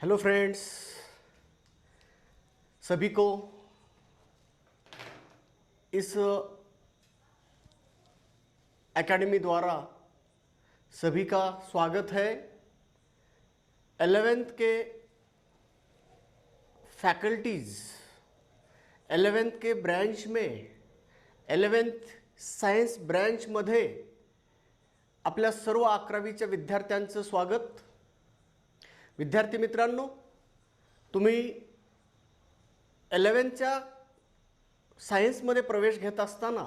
Hello friends, सभी को इस academy द्वारा सभी का स्वागत है। 11th के फैकल्टीज़ 11th के ब्रँच में 11th सायन्स ब्रँचमध्ये आपल्या सर्व 11वीच्या विद्यार्थ्यांचं स्वागत। विद्यार्थी मित्रांनो, तुम्ही 11th सायन्समध्ये प्रवेश घेत असताना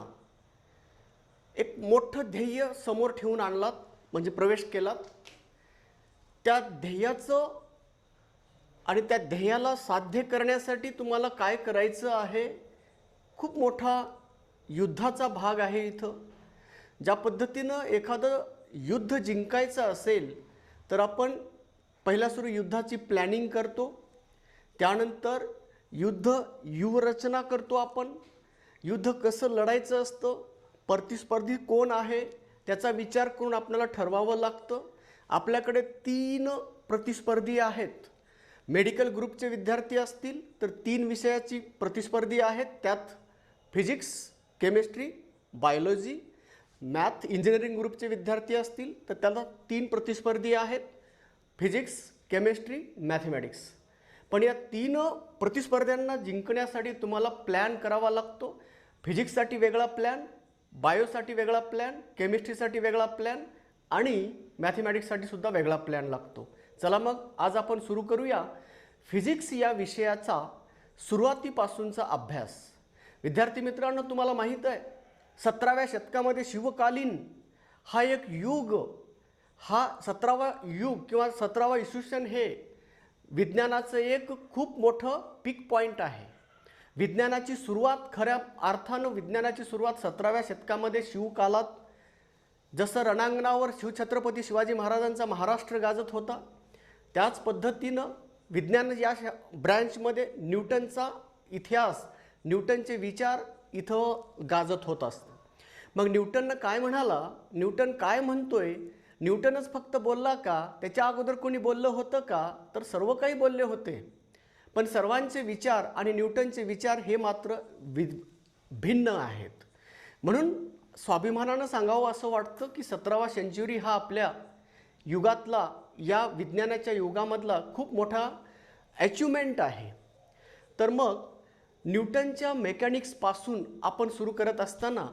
एक मोठं ध्येय समोर ठेवून आणलात, म्हणजे प्रवेश केलात। त्या ध्येयाचं आणि त्या ध्येयाला साध्य करण्यासाठी तुम्हाला काय करायचं आहे, खूप मोठा युद्धाचा भाग आहे इथं। ज्या पद्धतीनं एखादं युद्ध जिंकायचं असेल तर आपण पहिला सुरू युद्धाची प्लॅनिंग करतो, त्यानंतर युद्ध व्यूहरचना करतो। आपण युद्ध कसं लढायचं असतं, प्रतिस्पर्धी कोण आहे त्याचा विचार करून आपल्याला ठरवावं लागतं। आपल्याकडे 3 प्रतिस्पर्धी आहेत। मेडिकल ग्रुपचे विद्यार्थी असतील तर 3 विषयाची प्रतिस्पर्धी आहेत, त्यात physics, chemistry, biology. Math engineering ग्रुपचे विद्यार्थी असतील तर त्याला 3 प्रतिस्पर्धी आहेत, फिजिक्स, केमिस्ट्री, मॅथमॅटिक्स। पण या 3 प्रतिस्पर्ध्यांना जिंकण्यासाठी तुम्हाला प्लॅन करावा लागतो। फिजिक्ससाठी वेगळा प्लॅन, बायोसाठी वेगळा प्लॅन, केमिस्ट्रीसाठी वेगळा प्लॅन आणि मॅथमॅटिक्ससाठी सुद्धा वेगळा प्लॅन लागतो। चला मग आज आपण सुरू करूया फिजिक्स या विषयाचा सुरुवातीपासूनचा अभ्यास। विद्यार्थी मित्रांनो, तुम्हाला माहीत आहे 17व्या शतकामध्ये शिवकालीन हा एक युग, हा 17वा युग किंवा 17वा इसवीसन हे विज्ञानाचं एक खूप मोठं पीक पॉईंट आहे। विज्ञानाची सुरुवात, खऱ्या अर्थानं विज्ञानाची सुरुवात 17व्या शतकामध्ये शिवकालात, जसं रणांगणावर शिवछत्रपती शिवाजी महाराजांचा महाराष्ट्र गाजत होता, त्याच पद्धतीनं विज्ञान या ब्रँचमध्ये न्यूटनचा इतिहास, न्यूटनचे विचार इथं गाजत होत असतात। मग न्यूटननं काय म्हणाला, न्यूटन काय म्हणतोय, न्यूटनच फक्त बोलला का, त्याच्या अगोदर कोणी बोललं होतं का, तर सर्व काही बोलले होते। पण सर्वांचे विचार आणि न्यूटनचे विचार हे मात्र भिन्न आहेत। म्हणून स्वाभिमानानं सांगावं असं वाटतं की 17वा सेंचुरी हा आपल्या युगातला, या विज्ञानाच्या युगामधला खूप मोठा अचिव्हमेंट आहे। तर मग न्यूटनच्या मेकॅनिक्सपासून आपण सुरू करत असताना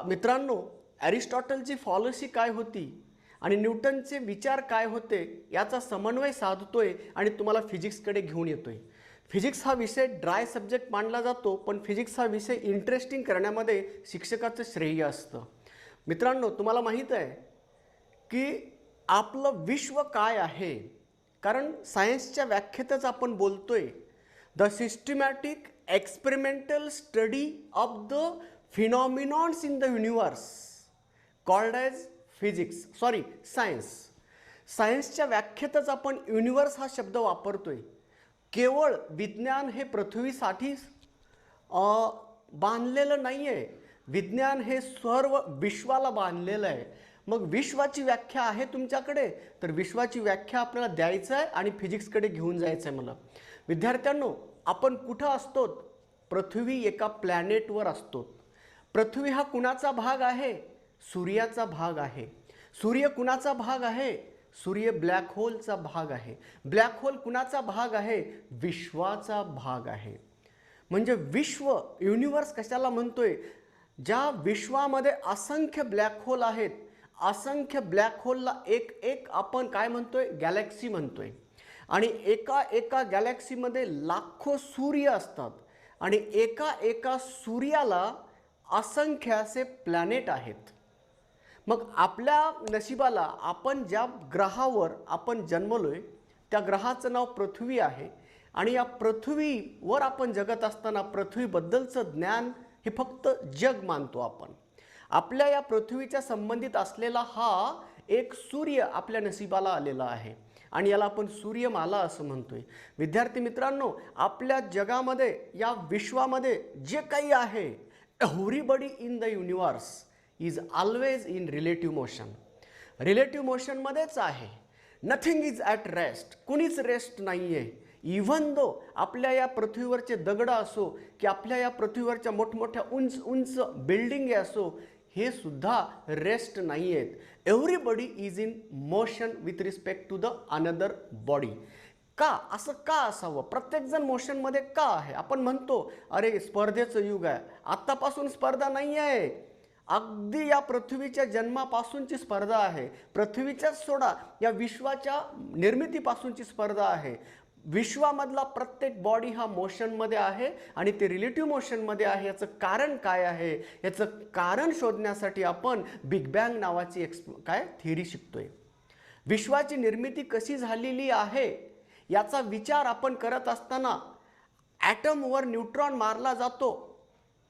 मित्रांनो, ॲरिस्टॉटलची फॉलसी काय होती आणि न्यूटनचे विचार काय होते याचा समन्वय साधतोय आणि तुम्हाला फिजिक्सकडे घेऊन येतोय। फिजिक्स हा विषय ड्राय सब्जेक्ट मानला जातो, पण फिजिक्स हा विषय इंटरेस्टिंग करण्यामध्ये शिक्षकाचं श्रेय असतं। मित्रांनो, तुम्हाला माहीत आहे की आपलं विश्व काय आहे, कारण सायन्सच्या व्याख्येतच आपण बोलतोय, the systematic experimental study of the phenomenons in the universe called as science. सायन्सच्या व्याख्येतच आपण युनिवर्स हा शब्द वापरतोय। केवळ विज्ञान हे पृथ्वीसाठी बांधलेलं नाही आहे, विज्ञान हे सर्व विश्वाला बांधलेलं आहे। मग विश्वाची व्याख्या आहे तुमच्याकडे, तर विश्वाची व्याख्या आपल्याला द्यायचं आहे आणि फिजिक्सकडे घेऊन जायचं आहे। मला विद्यार्थ्यांनो, आपण कुठं असतो, पृथ्वी एका प्लॅनेटवर असतो। पृथ्वी हा कुणाचा भाग आहे, सूर्याचा भाग आहे। सूर्य कुणाचा भाग आहे, सूर्य ब्लॅक होलचा भाग आहे। ब्लॅक होल कुणाचा भाग आहे, विश्वाचा भाग आहे। म्हणजे विश्व, युनिवर्स कशाला म्हणतोय, ज्या विश्वामध्ये असंख्य ब्लॅक होल आहेत, असंख्य ब्लॅक होलला एक एक आपण काय म्हणतोय, गॅलेक्सी म्हणतोय। आणि एका एका गॅलेक्सीमध्ये लाखो सूर्य असतात आणि एका एका सूर्याला असंख्य असे प्लॅनेट आहेत। मग आपल्या नशिबाला, आपण ज्या ग्रहावर आपण जन्मलोय त्या ग्रहाचं नाव पृथ्वी आहे आणि या पृथ्वीवर आपण जगत असताना पृथ्वीबद्दलचं ज्ञान हे फक्त जग मानतो आपण। आपल्या या पृथ्वीच्या संबंधित असलेला हा एक सूर्य आपल्या नशिबाला आलेला आहे आणि याला आपण सूर्यमाला असं म्हणतोय। विद्यार्थी मित्रांनो, आपल्या जगामध्ये, या विश्वामध्ये जे काही आहे, everybody in the universe is always in relative motion. Relative मोशनमध्येच आहे। नथिंग इज ॲट रेस्ट, कुणीच रेस्ट नाही आहे. इव्हन दो आपल्या या पृथ्वीवरचे दगड असो की आपल्या या पृथ्वीवरच्या मोठमोठ्या उंच उंच बिल्डिंग असो, हे सुद्धा रेस्ट नाही आहेत. Everybody is in motion with respect to the another body. का असं का असावं? प्रत्येकजण मोशनमध्ये का आहे? आपण म्हणतो अरे स्पर्धेचं युग आहे. आत्तापासून स्पर्धा नाही आहे, अगदी या पृथ्वीच्या जन्मापासूनची स्पर्धा आहे. पृथ्वीच्याच सोडा, या विश्वाच्या निर्मितीपासूनची स्पर्धा आहे. विश्वामधला प्रत्येक बॉडी हा मोशनमध्ये आहे आणि ते रिलेटिव्ह मोशनमध्ये आहे. याचं कारण काय आहे? याचं कारण शोधण्यासाठी आपण बिग बँग नावाची थिअरी शिकतोय. विश्वाची निर्मिती कशी झालेली आहे याचा विचार आपण करत असताना ॲटमवर न्यूट्रॉन मारला जातो,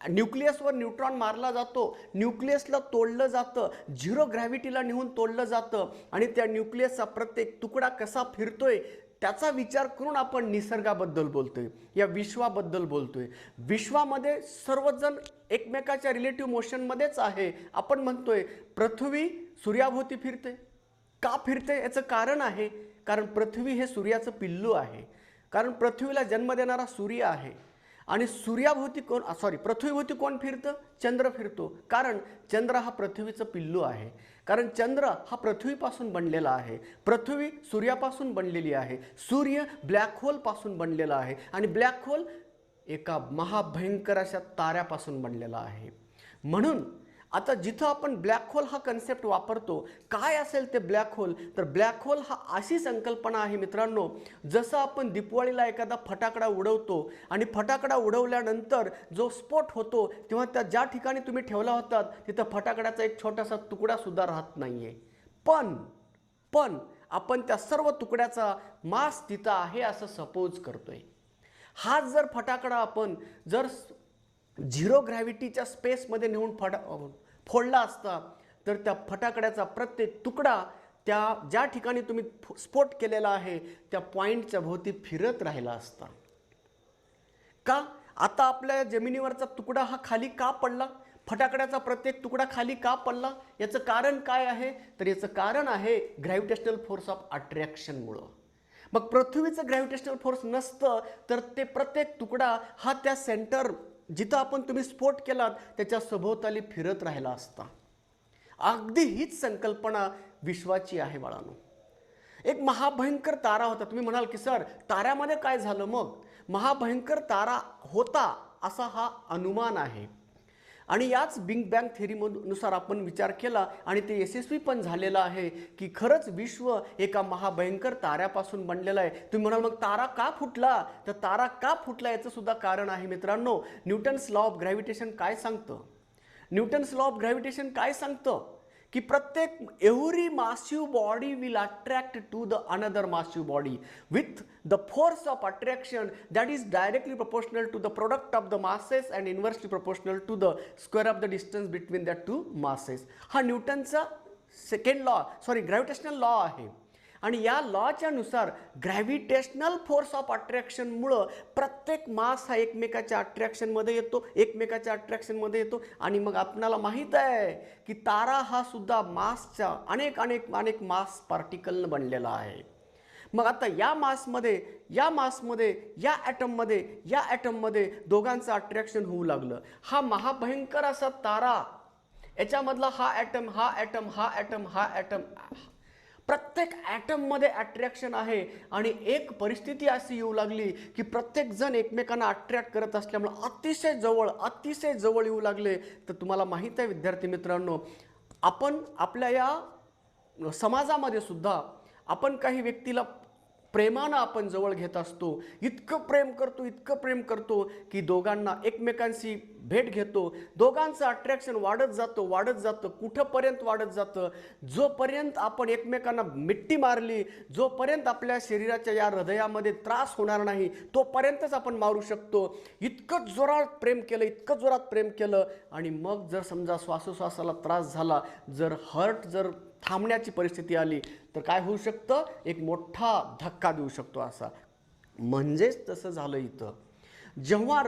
न्यूक्लियसवर न्यूट्रॉन मारला जातो, न्यूक्लियसला तोडलं जातं, झिरो ग्रॅव्हिटीला नेऊन तोडलं जातं आणि त्या न्यूक्लियसचा प्रत्येक तुकडा कसा फिरतोय त्याचा विचार करून आपण निसर्गाबद्दल बोलतोय, या विश्वाबद्दल बोलतोय. विश्वामध्ये सर्वजण एकमेकाच्या रिलेटिव्ह मोशनमध्येच आहे. आपण म्हणतोय पृथ्वी सूर्याभोवती फिरते. का फिरते याचं कारण आहे, कारण पृथ्वी हे सूर्याचं पिल्लू आहे. कारण पृथ्वीला जन्म देणारा सूर्य आहे आणि सूर्याभोवती पृथ्वीभोवती कोण फिरतं? चंद्र फिरतो. कारण चंद्र हा पृथ्वीचं पिल्लू आहे. कारण चंद्र हा पृथ्वीपासून बनलेला आहे, पृथ्वी सूर्यापासून बनलेली आहे, सूर्य ब्लॅक होलपासून बनलेला आहे आणि ब्लॅक होल एका महाभयंकर अशा ताऱ्यापासून बनलेला आहे. म्हणून आता जिथं आपण ब्लॅक होल हा कन्सेप्ट वापरतो, काय असेल ते ब्लॅक होल? तर ब्लॅक होल हा अशी संकल्पना आहे मित्रांनो, जसं आपण दिवाळीला एखादा फटाकडा उडवतो आणि फटाकडा उडवल्यानंतर जो स्फोट होतो तेव्हा त्या ज्या ठिकाणी तुम्ही ठेवला होता तिथं फटाकड्याचा एक छोटासा तुकडा सुद्धा राहत नाही आहे. पण आपण त्या सर्व तुकड्याचा मास तिथं आहे असं सपोज करतोय. हाच जर फटाकडा आपण जर झिरो ग्रॅव्हिटीच्या स्पेसमध्ये नेऊन फोडला असता तर त्या फटाकड्याचा प्रत्येक तुकडा त्या ज्या ठिकाणी तुम्ही स्फोट केलेला आहे त्या पॉईंटच्या भोवती फिरत राहिला असता. का? आता आपल्या जमिनीवरचा तुकडा हा खाली का पडला? फटाकड्याचा प्रत्येक तुकडा खाली का पडला? याचं कारण काय आहे? तर याचं कारण आहे ग्रॅव्हिटेशनल फोर्स ऑफ अट्रॅक्शनमुळं. मग पृथ्वीचं ग्रॅव्हिटेशनल फोर्स नसतं तर ते प्रत्येक तुकडा हा त्या सेंटर जिथं आपण तुम्ही स्फोट केलात त्याच्या सभोवताली फिरत राहिला असता. अगदी हीच संकल्पना विश्वाची आहे बाळांनो. एक महाभयंकर तारा होता. तुम्ही म्हणाल की सर ताऱ्यामध्ये काय झालं? मग महाभयंकर तारा होता असा हा अनुमान आहे आणि याच बिग बँग थेअरीनुसार आपण विचार केला आणि ते यशस्वी पण झालेलं आहे की खरंच विश्व एका महाभयंकर ताऱ्यापासून बनलेलं आहे. तुम्ही म्हणाल मग तारा का फुटला? तर तारा का फुटला याचं सुद्धा कारण आहे मित्रांनो. न्यूटन्स लॉ ऑफ ग्रॅव्हिटेशन काय सांगतं? न्यूटन्स लॉ ऑफ ग्रॅव्हिटेशन काय सांगतं की प्रत्येक every massive body will attract to the another massive body with the force of attraction that is directly proportional to the product of the masses and inversely proportional to the square of the distance between that two masses. हा न्यूटनचा gravitational law आहे आणि या लॉच्या नुसार gravitational force of अट्रॅक्शनमुळं प्रत्येक मास हा एकमेकाच्या अट्रॅक्शनमध्ये येतो आणि मग आपणाला माहीत आहे की तारा हा सुद्धा मासच्या अनेक मास पार्टिकलनं बनलेला आहे. मग आता या मासमध्ये या ॲटममध्ये दोघांचं अट्रॅक्शन होऊ लागलं. हा महाभयंकर असा तारा, याच्यामधला हा ॲटम प्रत्येक ॲटममध्ये अट्रॅक्शन आहे आणि एक परिस्थिती अशी येऊ लागली की प्रत्येक जण एकमेकांना अट्रॅक्ट करत असल्यामुळे अतिशय जवळ येऊ लागले. तर तुम्हाला माहीत आहे विद्यार्थी मित्रांनो, आपण आपल्या या समाजामध्ये सुद्धा आपण काही व्यक्तीला प्रेमानं आपण जवळ घेत असतो. इतकं प्रेम करतो की दोघांना एकमेकांशी भेट घेतो. दोघांचं अट्रॅक्शन वाढत जातं. कुठंपर्यंत वाढत जातं? जोपर्यंत आपण एकमेकांना मिट्टी मारली, जोपर्यंत आपल्या शरीराच्या या हृदयामध्ये त्रास होणार नाही तोपर्यंतच आपण मारू शकतो. इतकं जोरात प्रेम केलं आणि मग जर समजा श्वासोश्वासाला त्रास झाला, जर हार्ट थांबण्याची परिस्थिती आली तर काय होऊ शकतं? एक मोठा धक्का देऊ शकतो असा. म्हणजेच तसं झालं इथं. जेव्हा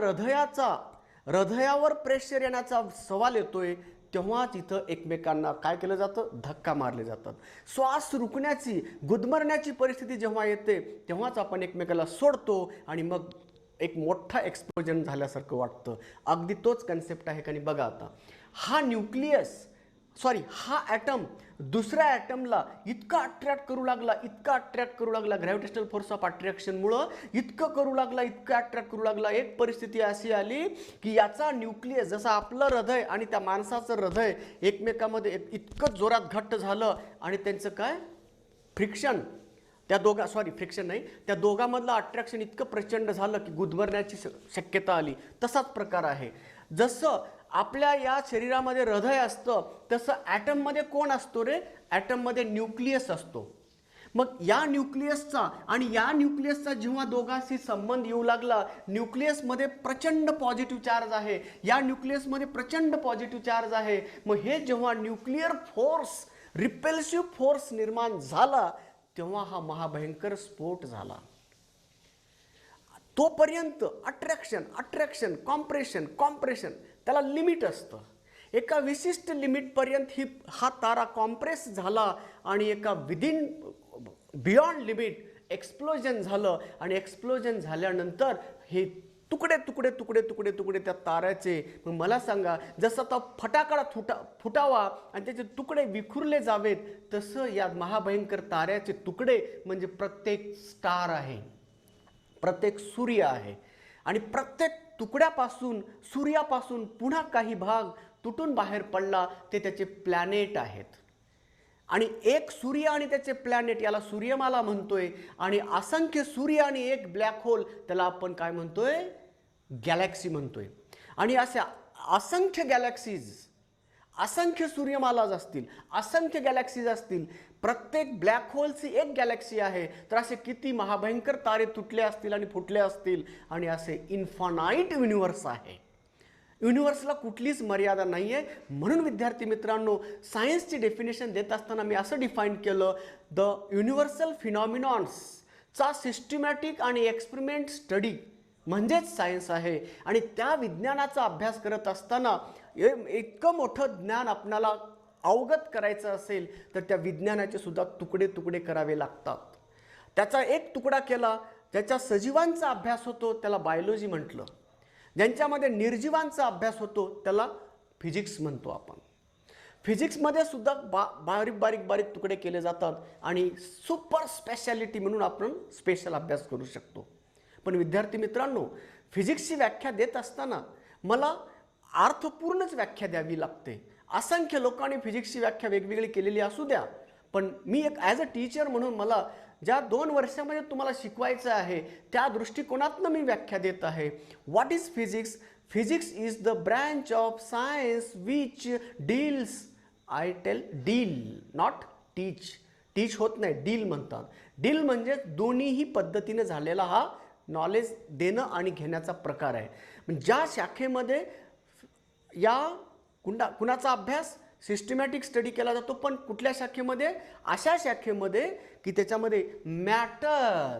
हृदयावर प्रेशर येण्याचा सवाल येतोय तेव्हाच इथं एकमेकांना काय केलं जातं, धक्का मारले जातात. श्वास रुकण्याची, गुदमरण्याची परिस्थिती जेव्हा येते तेव्हाच आपण एकमेकाला सोडतो आणि मग एक मोठा एक्सप्लोजन झाल्यासारखं वाटतं. अगदी तोच कन्सेप्ट आहे. आणि बघा आता हा हा ॲटम दुसऱ्या ॲटमला इतका अट्रॅक्ट करू लागला, ग्रॅव्हिटेशनल फोर्स ऑफ अट्रॅक्शनमुळं इतकं अट्रॅक्ट करू लागला. एक परिस्थिती अशी आली की याचा न्यूक्लियस, जसं आपलं हृदय आणि त्या माणसाचं हृदय एकमेकामध्ये इतकं जोरात घट्ट झालं आणि त्यांचं काय फ्रिक्शन, त्या दोघांमधलं अट्रॅक्शन इतकं प्रचंड झालं की गुदमरण्याची शक्यता आली. तसाच प्रकार आहे. जसं आपल्या या शरीरामध्ये हृदय असतं तसं ॲटममध्ये कोण असतो रे, ॲटममध्ये न्यूक्लियस असतो. मग या न्यूक्लियसचा जेव्हा दोघांशी संबंध येऊ लागला, न्यूक्लियसमध्ये प्रचंड पॉझिटिव्ह चार्ज आहे, या न्यूक्लियसमध्ये प्रचंड पॉझिटिव्ह चार्ज आहे. मग हे जेव्हा न्यूक्लिअर फोर्स, रिपेल्सिव्ह फोर्स निर्माण झाला तेव्हा हा महाभयंकर स्फोट झाला. तोपर्यंत अट्रॅक्शन, कॉम्प्रेशन त्याला लिमिट असतं. एका विशिष्ट लिमिटपर्यंत हा तारा कॉम्प्रेस झाला आणि एका बियॉन्ड लिमिट एक्सप्लोजन झालं. आणि एक्सप्लोजन झाल्यानंतर हे तुकडे त्या ताऱ्याचे, मग मला सांगा, जसं आता फटाकडा फुटावा आणि त्याचे तुकडे विखुरले जावेत, तसं या महाभयंकर ताऱ्याचे तुकडे म्हणजे प्रत्येक स्टार आहे, प्रत्येक सूर्य आहे. आणि प्रत्येक तुकड्यापासून, सूर्यापासून पुन्हा काही भाग तुटून बाहेर पडला, ते त्याचे प्लॅनेट आहेत. आणि एक सूर्य आणि त्याचे प्लॅनेट, याला सूर्यमाला म्हणतोय. आणि असंख्य सूर्य आणि एक ब्लॅक होल, त्याला आपण काय म्हणतोय, गॅलेक्सी म्हणतोय. आणि अशा असंख्य गॅलेक्सीज, असंख्य सूर्यमालाज असतील, असंख्य गॅलेक्सीज असतील. प्रत्येक ब्लॅक होलची एक गॅलेक्सी आहे. तर असे किती महाभयंकर तारे तुटले असतील आणि फुटले असतील. आणि असे इन्फानाईट युनिव्हर्स आहे. युनिव्हर्सला कुठलीच मर्यादा नाही आहे. म्हणून विद्यार्थी मित्रांनो, सायन्सची डेफिनेशन देत असताना मी असं डिफाईन केलं, द युनिव्हर्सल फिनॉमिनॉन्सचा सिस्टमॅटिक आणि एक्सपेरिमेंट स्टडी म्हणजेच सायन्स आहे. आणि त्या विज्ञानाचा अभ्यास करत असताना इतकं मोठं ज्ञान आपणाला अवगत करायचं असेल तर त्या विज्ञानाचे सुद्धा तुकडे करावे लागतात. त्याचा एक तुकडा केला, ज्याच्या सजीवांचा अभ्यास होतो त्याला बायोलॉजी म्हटलं, ज्यांच्यामध्ये निर्जीवांचा अभ्यास होतो त्याला फिजिक्स म्हणतो आपण. फिजिक्समध्ये सुद्धा बारीक तुकडे केले जातात आणि सुपर स्पेशालिटी म्हणून आपण स्पेशल अभ्यास करू शकतो. पण विद्यार्थी मित्रांनो, फिजिक्सची व्याख्या देत असताना मला अर्थपूर्णच व्याख्या द्यावी लागते. असंख्य लोकांनी फिजिक्सची व्याख्या वेगवेगळी केलेली असू द्या, पण मी एक ॲज अ टीचर म्हणून मला ज्या 2 वर्षामध्ये तुम्हाला शिकवायचं आहे त्या दृष्टिकोनातनं मी व्याख्या देत आहे. What is physics? Physics is the branch of science which deals, deal not teach होत नाही, डील म्हणतात. डील म्हणजे दोन्हीही पद्धतीने झालेला हा नॉलेज देणं आणि घेण्याचा प्रकार आहे. ज्या शाखेमध्ये या कुणाचा अभ्यास सिस्टमॅटिक स्टडी केला जातो, पण कुठल्या शाखेमध्ये? अशा शाखेमध्ये की त्याच्यामध्ये मॅटर,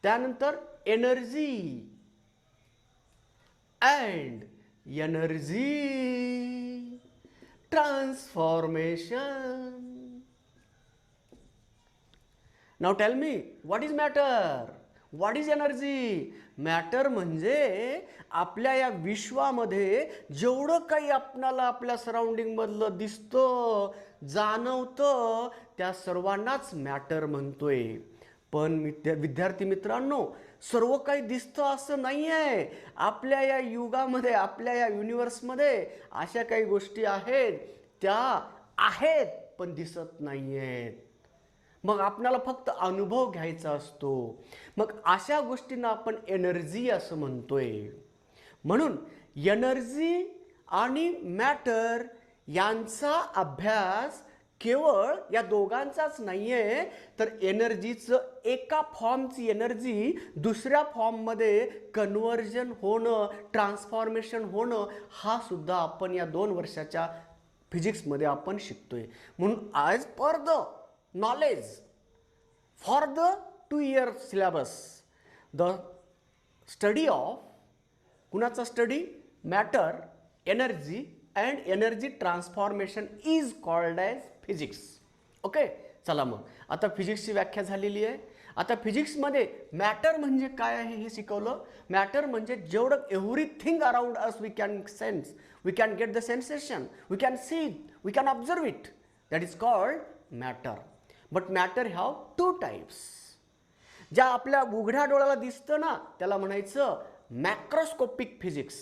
त्यानंतर energy and energy transformation. Now tell me, what is matter, what is energy? Matter म्हणजे आपल्या या विश्वामध्ये जेवढं काही आपणाला आपल्या सराउंडिंगमधलं दिसतं, जाणवतं, त्या सर्वांनाच मॅटर म्हणतोय. पण विद्यार्थी मित्रांनो, सर्व काही दिसतं असं नाही आहे. आपल्या या युगामध्ये, आपल्या या युनिव्हर्समध्ये अशा काही गोष्टी आहेत, त्या आहेत पण दिसत नाही आहेत. मग आपल्याला फक्त अनुभव घ्यायचा असतो. मग अशा गोष्टींना आपण एनर्जी असं म्हणतोय. म्हणून एनर्जी आणि मॅटर यांचा अभ्यास केवळ या दोघांचाच नाही आहे, तर एनर्जीचं एका फॉर्मची एनर्जी दुसऱ्या फॉर्ममध्ये कन्व्हर्जन होणं, ट्रान्सफॉर्मेशन होणं, हा सुद्धा आपण या 2 वर्षाच्या फिजिक्समध्ये आपण शिकतोय. म्हणून as per the knowledge for the 2-year syllabus, the study of कुणाचा study? Matter, energy and energy transformation is called as physics. Okay, चला मग आता फिजिक्सची व्याख्या झालेली आहे. आता फिजिक्समध्ये मॅटर म्हणजे काय आहे हे शिकवलं. मॅटर म्हणजे जेवढं everything around us we can sense, we can get the sensation, we can see it, we can observe it, that is called matter. But matter have two types. ज्या आपल्या उघड्या डोळ्याला दिसतं ना त्याला म्हणायचं मॅक्रोस्कोपिक फिजिक्स.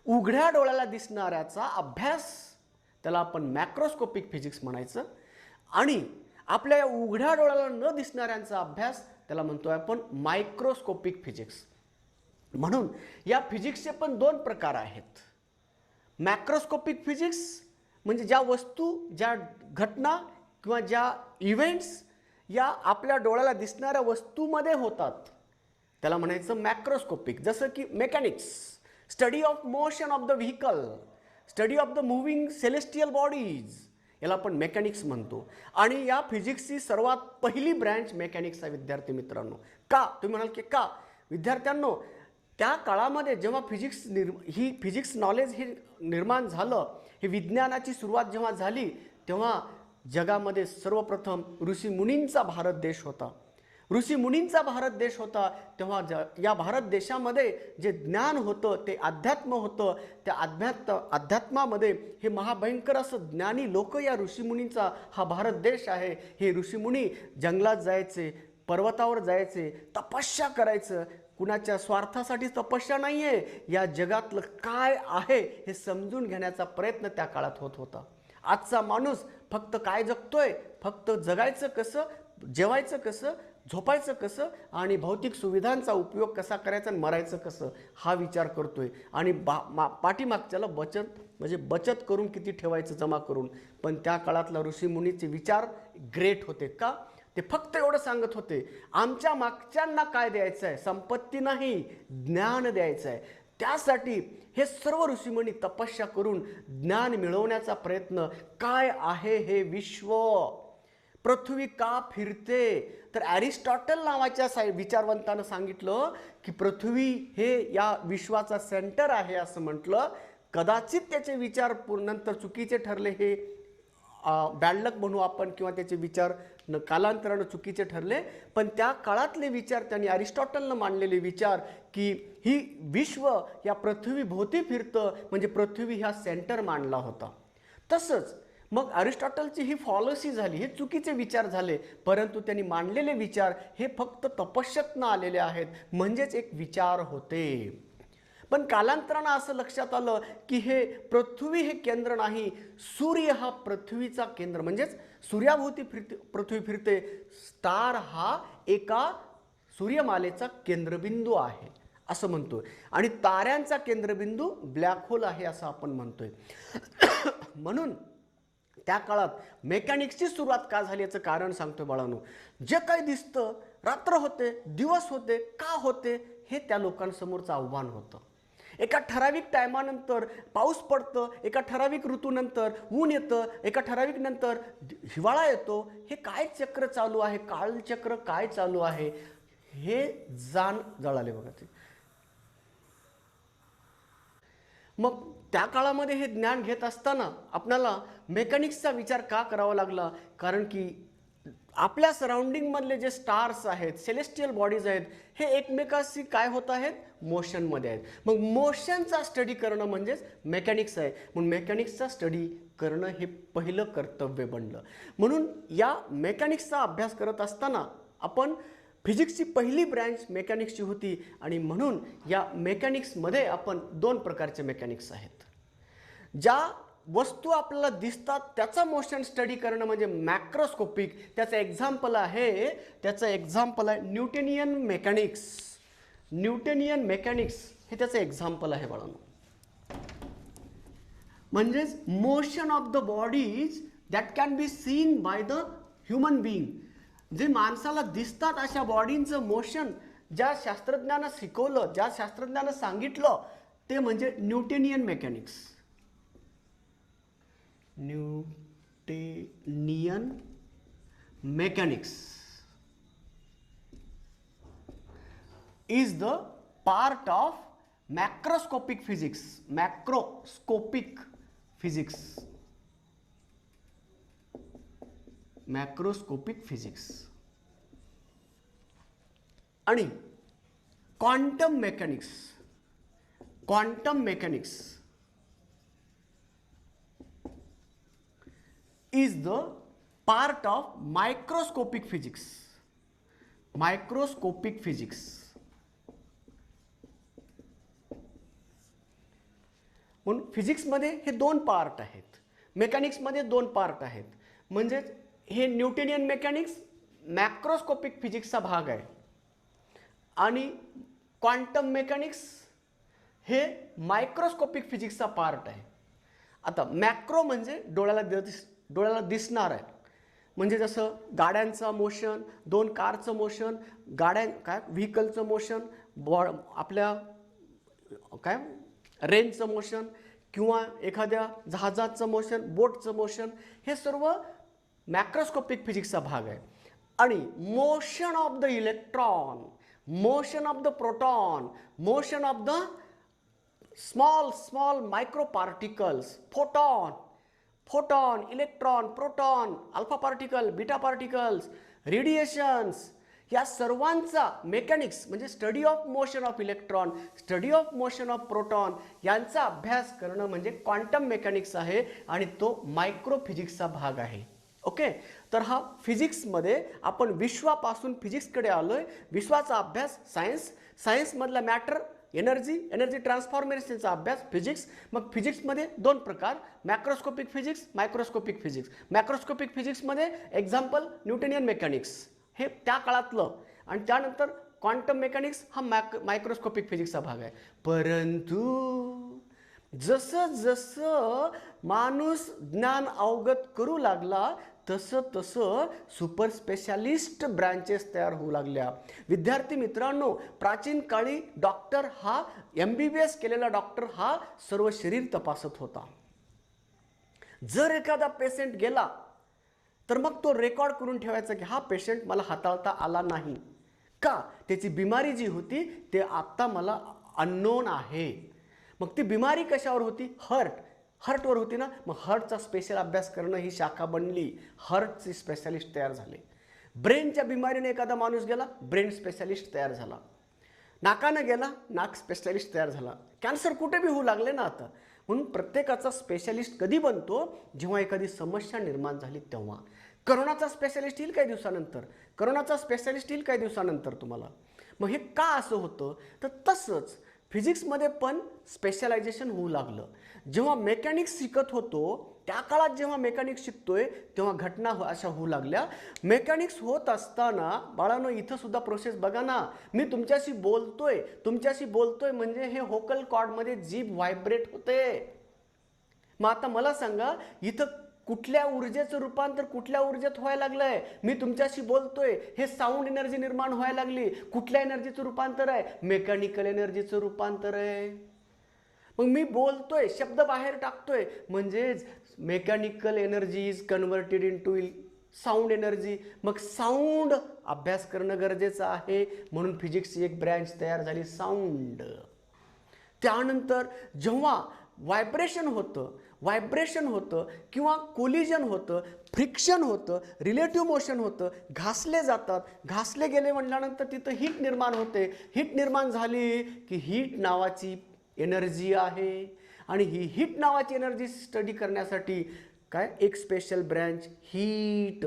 उघड्या डोळ्याला दिसणाऱ्याचा अभ्यास त्याला आपण मॅक्रोस्कोपिक फिजिक्स म्हणायचं. आणि आपल्या उघड्या डोळ्याला न दिसणाऱ्यांचा अभ्यास त्याला म्हणतोय आपण मायक्रोस्कोपिक फिजिक्स. म्हणून या फिजिक्सचे पण दोन प्रकार आहेत. मॅक्रोस्कोपिक फिजिक्स म्हणजे ज्या वस्तू, ज्या घटना किंवा ज्या इव्हेंट्स या आपल्या डोळ्याला दिसणाऱ्या वस्तूमध्ये होतात त्याला म्हणायचं मॅक्रोस्कोपिक. जसं की mechanics, study of motion of the vehicle, study of the moving celestial bodies, याला आपण मेकॅनिक्स म्हणतो. आणि या फिजिक्सची सर्वात पहिली ब्रँच मेकॅनिक्स आहे विद्यार्थी मित्रांनो. का? तुम्ही म्हणाल की का? विद्यार्थ्यांनो, त्या काळामध्ये जेव्हा फिजिक्स नॉलेज हे निर्माण झालं, हे विज्ञानाची सुरुवात जेव्हा झाली, तेव्हा जगामध्ये सर्वप्रथम ऋषीमुनींचा भारत देश होता. ऋषीमुनींचा भारत देश होता. तेव्हा या भारत देशामध्ये जे ज्ञान होतं ते अध्यात्म होतं. त्या अध्यात्मामध्ये हे महाभयंकर असं ज्ञानी लोक या ऋषीमुनींचा हा भारत देश आहे. हे ऋषीमुनी जंगलात जायचे, पर्वतावर जायचे, तपस्या करायचं. कुणाच्या स्वार्थासाठी तपस्या नाही आहे, या जगातलं काय आहे हे समजून घेण्याचा प्रयत्न त्या काळात होत होता. आजचा माणूस फक्त काय जगतोय? फक्त जगायचं कसं, जेवायचं कसं, झोपायचं कसं आणि भौतिक सुविधांचा उपयोग कसा करायचा आणि मरायचं कसं हा विचार करतोय. आणि पाठीमागच्याला बचत करून किती ठेवायचं जमा करून. पण त्या काळातला ऋषीमुनीचे विचार ग्रेट होते. का? ते फक्त एवढं सांगत होते, आमच्या मागच्यांना काय द्यायचं आहे? संपत्ती नाही, ज्ञान द्यायचं आहे. त्यासाठी हे सर्व ऋषीमुनी तपस्या करून ज्ञान मिळवण्याचा प्रयत्न. काय आहे हे विश्व? पृथ्वी का फिरते? तर ॲरिस्टॉटल नावाच्या विचारवंतानं सांगितलं की पृथ्वी हे या विश्वाचा सेंटर आहे असं म्हटलं. कदाचित त्याचे विचार नंतर चुकीचे ठरले, हे बॅडलक म्हणू आपण, किंवा त्याचे विचार कालांतरानं चुकीचे ठरले. पण त्या काळातले विचार, त्यांनी अरिस्टॉटलनं मांडलेले विचार की ही विश्व या पृथ्वीभोवती फिरतं, म्हणजे पृथ्वी ह्या सेंटर मांडला होता. तसंच मग अरिस्टॉटलची ही फॉलसी झाली, हे चुकीचे विचार झाले. परंतु त्यांनी मांडलेले विचार हे फक्त तपश्यतनं आलेले आहेत, म्हणजेच एक विचार होते. पण कालांतरानं असं लक्षात आलं की हे पृथ्वी हे केंद्र नाही, सूर्य हा पृथ्वीचा केंद्र, म्हणजेच सूर्याभोवती पृथ्वी फिरते. स्टार हा एका सूर्यमालेचा केंद्रबिंदू आहे असं म्हणतोय. आणि ताऱ्यांचा केंद्रबिंदू ब्लॅक होल आहे असं आपण म्हणतोय. म्हणून त्या काळात मेकॅनिक्सची सुरुवात का झाली याचं कारण सांगतोय बाळांनो. जे काही दिसतं, रात्र होते, दिवस होते, का होते हे त्या लोकांसमोरचं आव्हान होतं. एका ठराविक टायमानंतर पाऊस पडतं, एका ठराविक ऋतूनंतर ऊन येतं, एका ठराविक नंतर हिवाळा येतो. हे काय चक्र चालू आहे? कालचक्र काय चालू आहे हे जाण जळाले बघा ते. मग त्या काळामध्ये हे ज्ञान घेत असताना आपल्याला मेकॅनिक्सचा विचार का करावा लागला? कारण की आपल्या सराउंडिंगमधले जे स्टार्स आहेत, सेलेस्टियल बॉडीज आहेत, हे एकमेकाशी काय होत आहेत? मोशनमध्ये आहेत. मग मोशनचा स्टडी करणं म्हणजेच मेकॅनिक्स आहे. म्हणून मेकॅनिक्सचा स्टडी करणं हे पहिलं कर्तव्य बनलं. म्हणून या मेकॅनिक्सचा अभ्यास करत असताना आपण फिजिक्सची पहिली ब्रँच मेकॅनिक्सची होती. आणि म्हणून या मेकॅनिक्समध्ये आपण दोन प्रकारचे मेकॅनिक्स आहेत. ज्या वस्तू आपल्याला दिसतात त्याचा मोशन स्टडी करणं म्हणजे मॅक्रोस्कोपिक. त्याचं एक्झाम्पल आहे न्यूटनियन मेकॅनिक्स. न्यूटनियन मेकॅनिक्स हे त्याचं एक्झाम्पल आहे बाळांनो. म्हणजेच motion of the bodies that can be seen by the human being. जे माणसाला दिसतात अशा बॉडींचं मोशन ज्या शास्त्रज्ञानं शिकवलं, ज्या शास्त्रज्ञानं सांगितलं, ते म्हणजे Newtonian mechanics. Newtonian mechanics is the part of macroscopic physics, macroscopic physics, macroscopic physics आणि quantum mechanics, quantum mechanics is the part of microscopic physics, microscopic physics. म्हणून फिजिक्समध्ये हे दोन पार्ट आहेत, मेकॅनिक्समध्ये दोन पार्ट आहेत. म्हणजे हे न्यूटनियन मेकॅनिक्स मॅक्रोस्कोपिक फिजिक्सचा भाग आहे आणि क्वांटम मेकॅनिक्स हे मायक्रोस्कोपिक फिजिक्सचा पार्ट आहे. आता मॅक्रो म्हणजे डोळ्याला दिसणार आहे. म्हणजे जसं गाड्यांचं मोशन, दोन कारचं मोशन, व्हेकलचं मोशन, आपल्या रेंजचं मोशन किंवा एखाद्या जहाजाचं मोशन, बोटचं मोशन, हे सर्व मॅक्रोस्कोपिक फिजिक्सचा भाग आहे. आणि motion of the electron, motion of the proton, motion of the small micro particles, photon, electron, proton, alpha particle, beta particles, radiations, या सर्वांचा मेकॅनिक्स म्हणजे study of motion of electron, study of motion of proton यांचा अभ्यास करणं म्हणजे quantum mechanics आहे आणि तो मायक्रो फिजिक्सचा भाग आहे. ओके, तर हा फिजिक्समध्ये आपण विश्वापासून फिजिक्सकडे आलोय. विश्वाचा अभ्यास सायन्स, सायन्समधला मॅटर एनर्जी ट्रान्सफॉर्मेशनचा अभ्यास फिजिक्स. मग फिजिक्समध्ये दोन प्रकार, macroscopic physics, microscopic physics. Macroscopic फिजिक्समध्ये एक्झाम्पल न्यूटनियन मेकॅनिक्स हे त्या काळातलं, आणि त्यानंतर क्वांटम मेकॅनिक्स हा मायक्रोस्कोपिक फिजिक्सचा भाग आहे. परंतु जसं जसं माणूस ज्ञान अवगत करू लागला तसं तसं सुपर स्पेशालिस्ट ब्रँचेस तयार होऊ लागल्या. विद्यार्थी मित्रांनो, प्राचीन काळी डॉक्टर हा MBBS केलेला डॉक्टर हा सर्व शरीर तपासत होता. जर एखादा पेशंट गेला तर मग तो रेकॉर्ड करून ठेवायचा की हा पेशंट मला हाताळता आला नाही का, त्याची बिमारी जी होती ते आत्ता मला अननोन आहे. मग ती बिमारी कशावर होती? हार्टवर होती ना. मग हार्टचा स्पेशल अभ्यास करणं ही शाखा बनली, हार्टचे स्पेशालिस्ट तयार झाले. ब्रेनच्या बिमारीने एखादा माणूस गेला, ब्रेन स्पेशालिस्ट तयार झाला. नाकानं गेला, नाक स्पेशालिस्ट तयार झाला. कॅन्सर कुठे बी होऊ लागले ना आता. म्हणून प्रत्येकाचा स्पेशालिस्ट कधी बनतो? जेव्हा एखादी समस्या निर्माण झाली तेव्हा. करोनाचा स्पेशालिस्ट येईल काही दिवसानंतर, करोनाचा स्पेशालिस्ट येईल काही दिवसानंतर तुम्हाला. मग हे का असं होतं? तर तसंच फिजिक्समध्ये पण स्पेशलायझेशन होऊ लागलं. जेव्हा मेकॅनिक्स शिकत होतो त्या काळात, जेव्हा मेकॅनिक्स शिकतोय तेव्हा घटना अशा होऊ लागल्या. मेकॅनिक्स होत असताना बाळांनो इथं सुद्धा प्रोसेस बघा ना. मी तुमच्याशी बोलतोय म्हणजे हे व्होकल कॉर्डमध्ये जीभ व्हायब्रेट होते. मग आता मला सांगा, इथं कुठल्या ऊर्जेचं रूपांतर कुठल्या ऊर्जेत व्हायला लागलंय? मी तुमच्याशी बोलतोय, हे साऊंड एनर्जी निर्माण व्हायला लागली. कुठल्या एनर्जीचं रूपांतर आहे? मेकॅनिकल एनर्जीचं रूपांतर आहे. मग मी बोलतोय, शब्द बाहेर टाकतोय, म्हणजेच mechanical energy is converted into sound energy. मग साऊंड अभ्यास करणं गरजेचं आहे. म्हणून फिजिक्सची एक ब्रँच तयार झाली, साऊंड. त्यानंतर जेव्हा व्हायब्रेशन होतं किंवा कोलिजन होतं, फ्रिक्शन होतं, रिलेटिव्ह मोशन होतं, घासले जातात. घासले गेले म्हटल्यानंतर तिथं हीट निर्माण होते. हीट निर्माण झाली की हीट नावाची एनर्जी आहे. आणि ही हीट नावाची एनर्जी स्टडी करण्यासाठी काय एक स्पेशल ब्रँच हीट.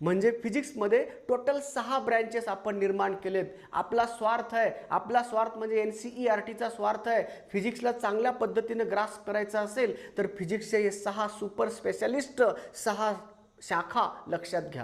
म्हणजे फिजिक्समध्ये टोटल 6 ब्रँचेस आपण निर्माण केलेत. आपला स्वार्थ आहे, आपला स्वार्थ म्हणजे NCERTचा स्वार्थ आहे. फिजिक्सला चांगल्या पद्धतीने ग्रास्प करायचं असेल तर फिजिक्सचे हे 6 सुपर स्पेशालिस्ट, 6 शाखा लक्षात घ्या.